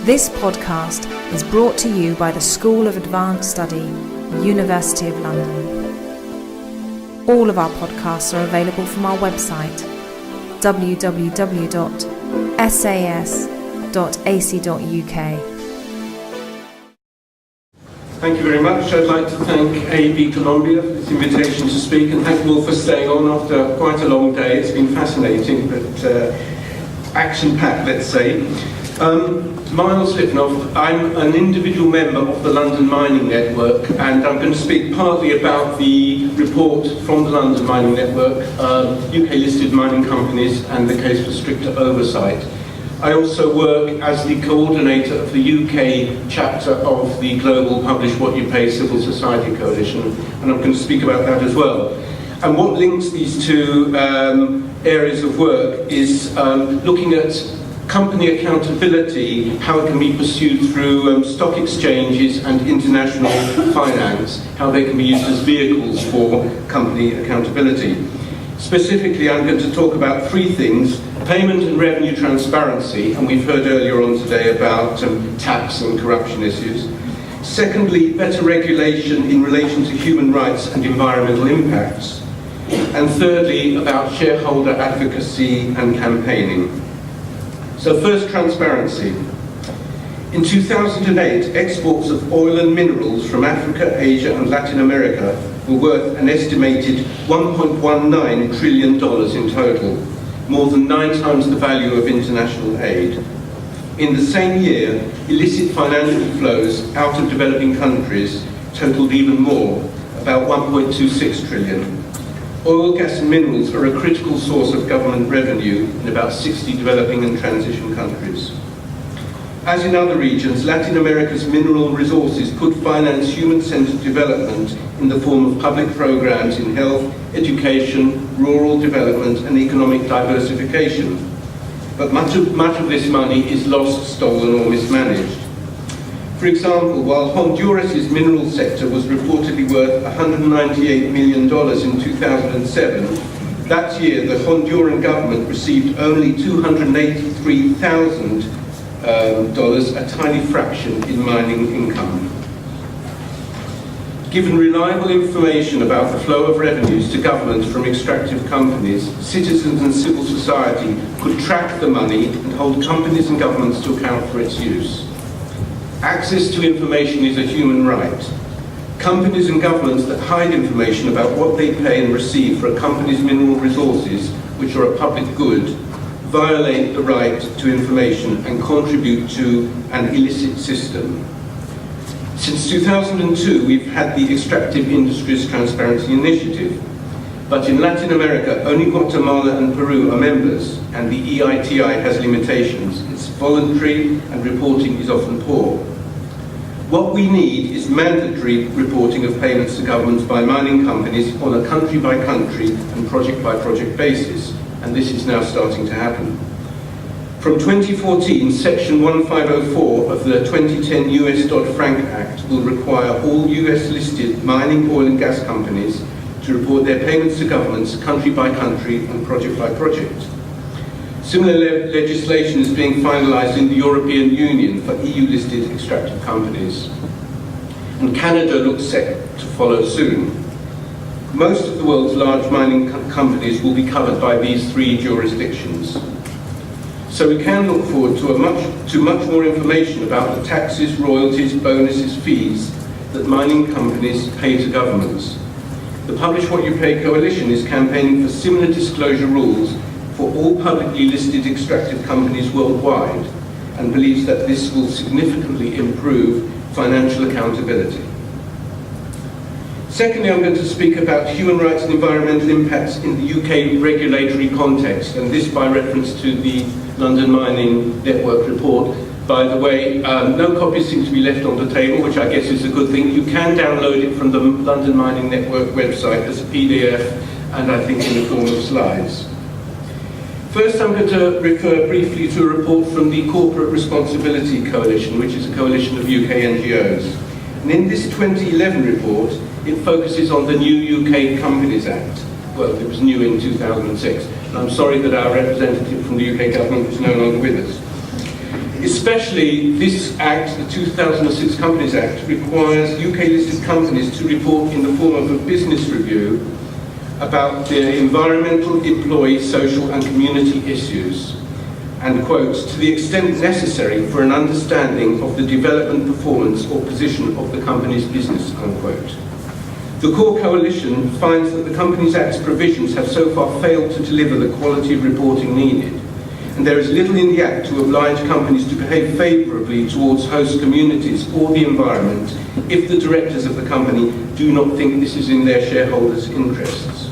This podcast is brought to you by the School of Advanced Study, University of London. All of our podcasts are available from our website, www.sas.ac.uk. Thank you very much. I'd like to thank AB Colombia for this invitation to speak, and thank you all for staying on after quite a long day. It's been fascinating, but action-packed, let's say. Miles Litvinoff. I'm an individual member of the London Mining Network, and I'm going to speak partly about the report from the London Mining Network, UK-listed mining companies and the case for stricter oversight. I also work as the coordinator of the UK chapter of the global Publish What You Pay Civil Society Coalition, and I'm going to speak about that as well. And what links these two areas of work is looking at company accountability, how it can be pursued through stock exchanges and international finance, how they can be used as vehicles for company accountability. Specifically, I'm going to talk about three things: payment and revenue transparency, and we've heard earlier on today about tax and corruption issues. Secondly, better regulation in relation to human rights and environmental impacts. And thirdly, about shareholder advocacy and campaigning. So first, transparency. In 2008, exports of oil and minerals from Africa, Asia and Latin America were worth an estimated $1.19 trillion in total, more than 9 times the value of international aid. In the same year, illicit financial flows out of developing countries totaled even more, about 1.26 trillion. Oil, gas and minerals are a critical source of government revenue in about 60 developing and transition countries. As in other regions, Latin America's mineral resources could finance human-centered development in the form of public programs in health, education, rural development and economic diversification. But much of this money is lost, stolen or mismanaged. For example, while Honduras' mineral sector was reportedly worth $198 million in 2007, that year the Honduran government received only $283,000, a tiny fraction in mining income. Given reliable information about the flow of revenues to governments from extractive companies, citizens and civil society could track the money and hold companies and governments to account for its use. Access to information is a human right. Companies and governments that hide information about what they pay and receive for a company's mineral resources, which are a public good, violate the right to information and contribute to an illicit system. Since 2002, we've had the Extractive Industries Transparency Initiative, but in Latin America, only Guatemala and Peru are members, and the EITI has limitations. It's voluntary and reporting is often poor. What we need is mandatory reporting of payments to governments by mining companies on a country-by-country and project-by-project basis, and this is now starting to happen. From 2014, Section 1504 of the 2010 US Dodd-Frank Act will require all US-listed mining, oil and gas companies to report their payments to governments country-by-country and project-by-project. Similar legislation is being finalised in the European Union for EU-listed extractive companies. And Canada looks set to follow soon. Most of the world's large mining companies will be covered by these three jurisdictions. So we can look forward to much more information about the taxes, royalties, bonuses, fees that mining companies pay to governments. The Publish What You Pay Coalition is campaigning for similar disclosure rules for all publicly listed extractive companies worldwide, and believes that this will significantly improve financial accountability. Secondly, I'm going to speak about human rights and environmental impacts in the UK regulatory context, and this by reference to the London Mining Network report. By the way, no copies seem to be left on the table, which I guess is a good thing. You can download it from the London Mining Network website as a PDF, and I think in the form of slides. First, I'm going to refer briefly to a report from the Corporate Responsibility Coalition, which is a coalition of UK NGOs. And in this 2011 report, it focuses on the new UK Companies Act. Well, it was new in 2006. And I'm sorry that our representative from the UK government is no longer with us. Especially this Act, the 2006 Companies Act, requires UK-listed companies to report in the form of a business review about their environmental, employee, social and community issues, and quotes, to the extent necessary for an understanding of the development, performance or position of the company's business, unquote. The Core Coalition finds that the Companies Act's provisions have so far failed to deliver the quality of reporting needed, and there is little in the Act to oblige companies to behave favourably towards host communities or the environment if the directors of the company do not think this is in their shareholders' interests.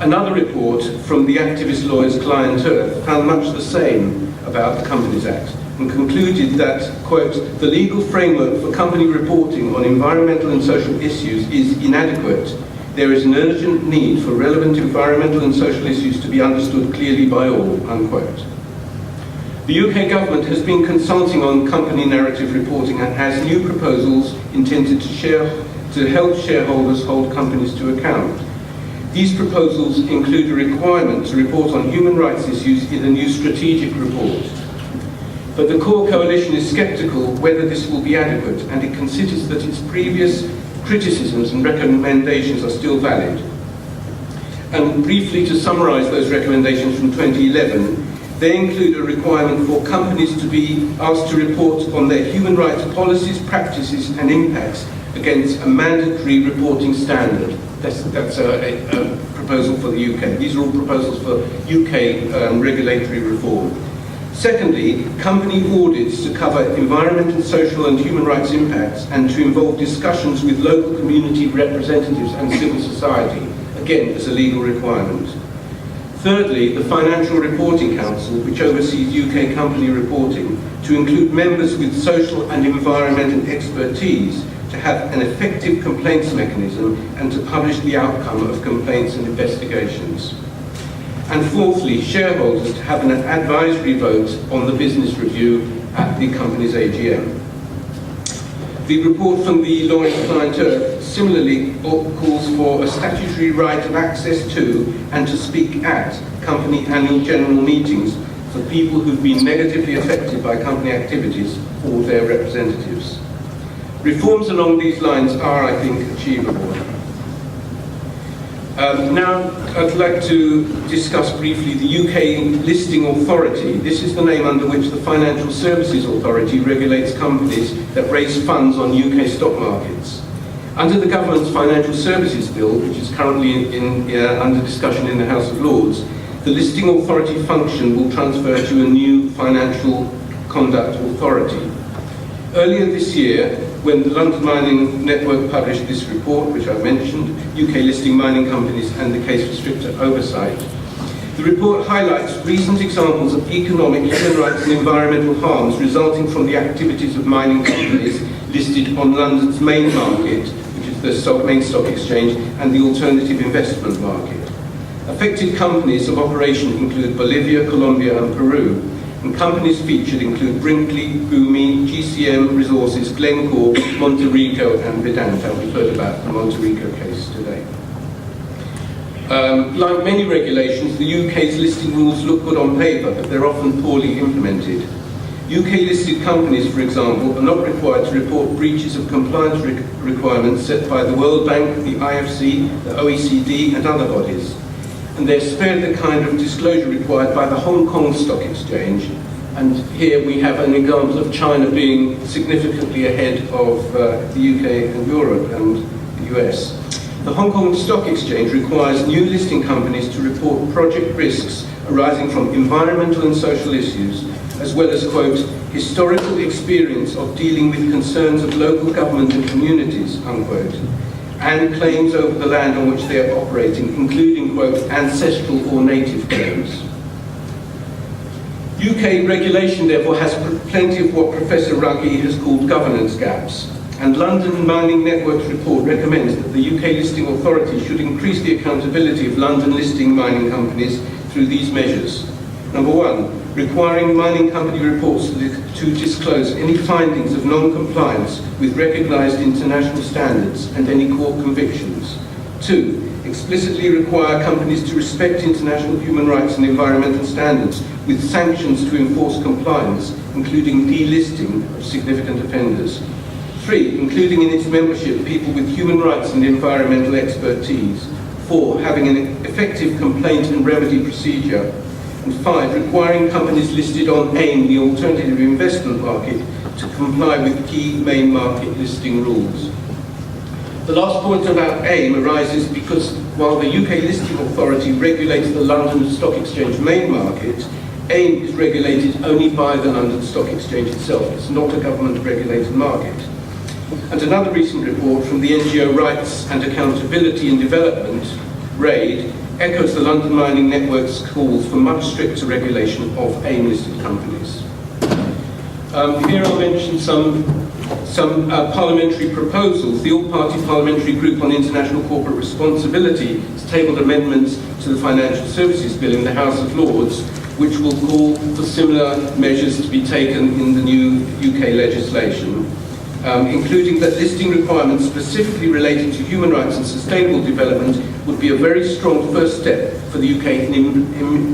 Another report from the activist lawyers Client Earth found much the same about the Companies Act and concluded that, quote, the legal framework for company reporting on environmental and social issues is inadequate. There is an urgent need for relevant environmental and social issues to be understood clearly by all, unquote. The UK government has been consulting on company narrative reporting and has new proposals intended to help shareholders hold companies to account. These proposals include a requirement to report on human rights issues in a new strategic report. But the Core Coalition is sceptical whether this will be adequate, and it considers that its previous criticisms and recommendations are still valid. And briefly to summarise those recommendations from 2011, they include a requirement for companies to be asked to report on their human rights policies, practices and impacts against a mandatory reporting standard. That's a proposal for the UK. These are all proposals for UK regulatory reform. Secondly, company audits to cover environmental, social and human rights impacts and to involve discussions with local community representatives and civil society, again as a legal requirement. Thirdly, the Financial Reporting Council, which oversees UK company reporting, to include members with social and environmental expertise to have an effective complaints mechanism and to publish the outcome of complaints and investigations. And fourthly, shareholders to have an advisory vote on the business review at the company's AGM. The report from the Lawyers Client Earth similarly calls for a statutory right of access to and to speak at company annual general meetings for people who've been negatively affected by company activities or their representatives. Reforms along these lines are, I think, achievable. Now, I'd like to discuss briefly the UK Listing Authority. This is the name under which the Financial Services Authority regulates companies that raise funds on UK stock markets. Under the government's Financial Services Bill, which is currently under discussion in the House of Lords, the Listing Authority function will transfer to a new Financial Conduct Authority. Earlier this year, when the London Mining Network published this report, which I mentioned, UK listing mining companies and the case for stricter oversight, the report highlights recent examples of economic, human rights and environmental harms resulting from the activities of mining companies listed on London's main market, which is the main stock exchange, and the alternative investment market. Affected companies of operation include Bolivia, Colombia and Peru. And companies featured include Brinkley, Boomi, GCM Resources, Glencore, Monterico and Vedanta. We've heard about the Monterico case today. Like many regulations, the UK's listing rules look good on paper, but they're often poorly implemented. UK-listed companies, for example, are not required to report breaches of compliance requirements set by the World Bank, the IFC, the OECD and other bodies. And they're spared the kind of disclosure required by the Hong Kong Stock Exchange. And here we have an example of China being significantly ahead of the UK and Europe and the US. The Hong Kong Stock Exchange requires new listing companies to report project risks arising from environmental and social issues, as well as, quote, historical experience of dealing with concerns of local government and communities, unquote, and claims over the land on which they are operating, including, quote, ancestral or native claims. UK regulation, therefore, has plenty of what Professor Ruggie has called governance gaps, and London Mining Network's report recommends that the UK Listing Authority should increase the accountability of London listing mining companies through these measures. Number one, requiring mining company reports to disclose any findings of non-compliance with recognised international standards and any court convictions. 2, explicitly require companies to respect international human rights and environmental standards with sanctions to enforce compliance, including delisting of significant offenders. 3, including in its membership people with human rights and environmental expertise. 4, having an effective complaint and remedy procedure. And 5, requiring companies listed on AIM, the alternative investment market, to comply with key main market listing rules. The last point about AIM arises because while the UK Listing Authority regulates the London Stock Exchange main market, AIM is regulated only by the London Stock Exchange itself. It's not a government-regulated market. And another recent report from the NGO Rights and Accountability in Development, RAID, echoes the London Mining Network's calls for much stricter regulation of AIM-listed companies. Here I'll mention some parliamentary proposals. The All-Party Parliamentary Group on International Corporate Responsibility has tabled amendments to the Financial Services Bill in the House of Lords, which will call for similar measures to be taken in the new UK legislation, including that listing requirements specifically related to human rights and sustainable development would be a very strong first step for the UK in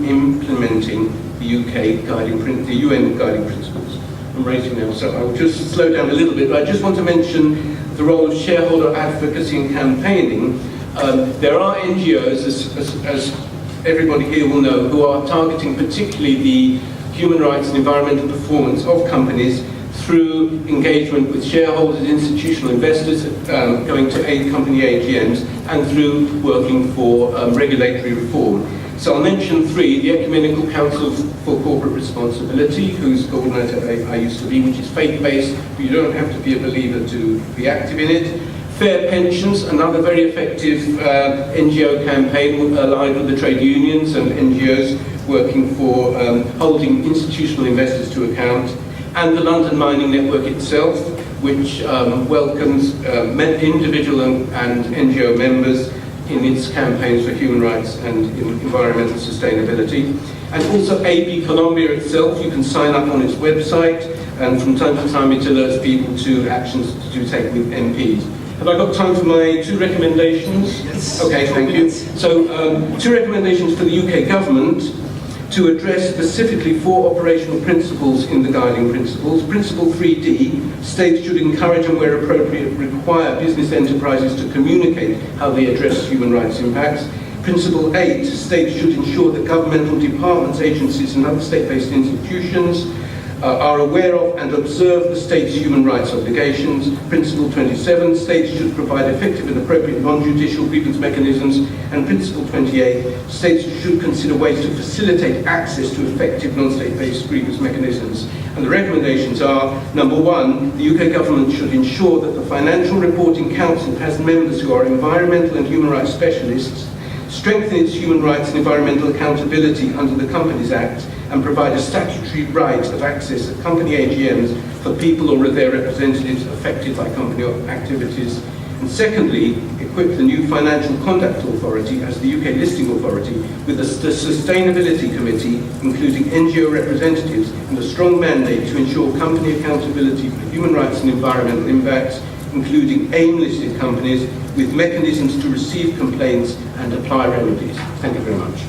implementing the UN guiding principles. I'm raising now, so I will just slow down a little bit, but I just want to mention the role of shareholder advocacy and campaigning. There are NGOs, as everybody here will know, who are targeting particularly the human rights and environmental performance of companies through engagement with shareholders, institutional investors, going to aid company AGMs, and through working for regulatory reform. So I'll mention 3, the Ecumenical Council for Corporate Responsibility, whose coordinator I used to be, which is faith-based, but you don't have to be a believer to be active in it. Fair Pensions, another very effective NGO campaign aligned with the trade unions and NGOs working for holding institutional investors to account. And the London Mining Network itself, which welcomes individual and NGO members in its campaigns for human rights and environmental sustainability. And also AB Colombia itself, you can sign up on its website, and from time to time it alerts people to actions to take with MPs. Have I got time for my 2 recommendations? Yes. Okay, thank you. So 2 recommendations for the UK government to address specifically 4 operational principles in the guiding principles. Principle 3D, states should encourage and where appropriate require business enterprises to communicate how they address human rights impacts. Principle 8, states should ensure that governmental departments, agencies and other state-based institutions are aware of and observe the state's human rights obligations. Principle 27, states should provide effective and appropriate non-judicial grievance mechanisms. And Principle 28, states should consider ways to facilitate access to effective non-state-based grievance mechanisms. And the recommendations are, number 1, the UK government should ensure that the Financial Reporting Council has members who are environmental and human rights specialists, strengthen its human rights and environmental accountability under the Companies Act, and provide a statutory right of access at company AGMs for people or their representatives affected by company activities. And secondly, equip the new Financial Conduct Authority as the UK Listing Authority with the Sustainability Committee, including NGO representatives, and a strong mandate to ensure company accountability for human rights and environmental impacts, including AIM-listed companies, with mechanisms to receive complaints and apply remedies. Thank you very much.